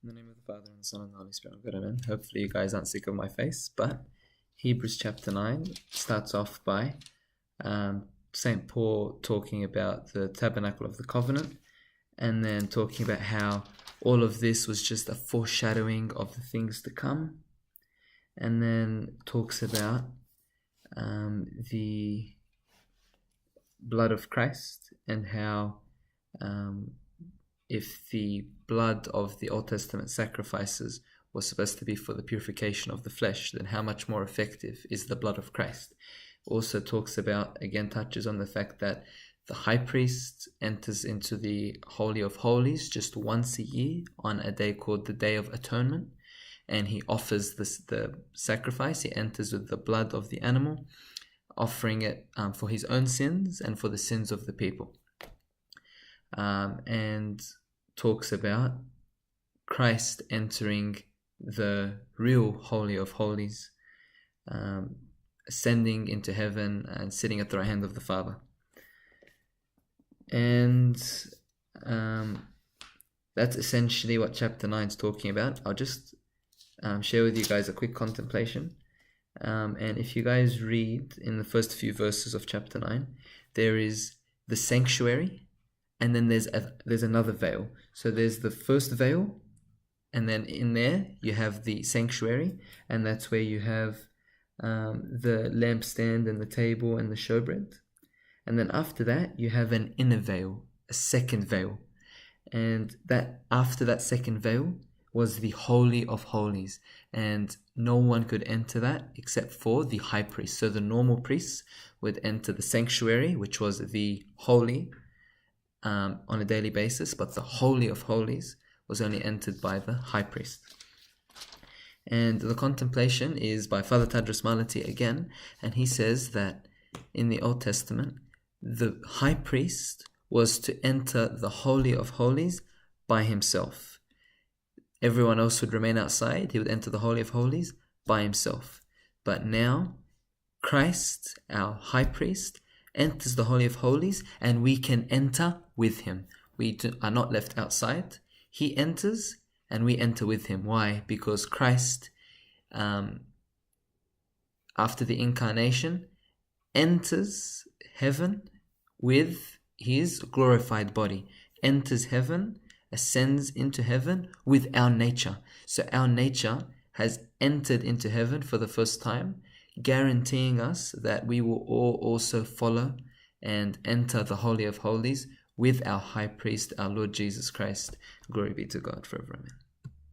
In the name of the Father, and the Son, and the Holy Spirit, God, amen. Hopefully you guys aren't sick of my face, but Hebrews chapter 9 starts off by St. Paul talking about the tabernacle of the covenant, and then talking about how all of this was just a foreshadowing of the things to come, and then talks about the blood of Christ, and how if the blood of the Old Testament sacrifices was supposed to be for the purification of the flesh, then how much more effective is the blood of Christ? Also talks about, again touches on the fact that the high priest enters into the Holy of Holies just once a year on a day called the Day of Atonement, and he offers the sacrifice. He enters with the blood of the animal, offering it for his own sins and for the sins of the people. And talks about Christ entering the real Holy of Holies, ascending into heaven and sitting at the right hand of the Father. And that's essentially what chapter 9 is talking about. I'll just share with you guys a quick contemplation. And if you guys read in the first few verses of chapter 9, there is the sanctuary, and then there's another veil. So there's the first veil, and then in there you have the sanctuary, and that's where you have the lampstand and the table and the showbread. And then after that you have an inner veil, a second veil, and that after that second veil was the Holy of Holies, and no one could enter that except for the high priest. So the normal priests would enter the sanctuary, which was the holy, on a daily basis, but the Holy of Holies was only entered by the high priest. And the contemplation is by Father Tadros Malati again, and he says that in the Old Testament, the high priest was to enter the Holy of Holies by himself. Everyone else would remain outside. He would enter the Holy of Holies by himself. But now, Christ, our high priest, enters the Holy of Holies, and we can enter with him. We are not left outside. He enters, and we enter with him. Why? Because Christ, after the incarnation, enters heaven with his glorified body, enters heaven, ascends into heaven with our nature. So our nature has entered into heaven for the first time, guaranteeing us that we will all also follow and enter the Holy of Holies with our high priest, our Lord Jesus Christ. Glory be to God forever. Amen.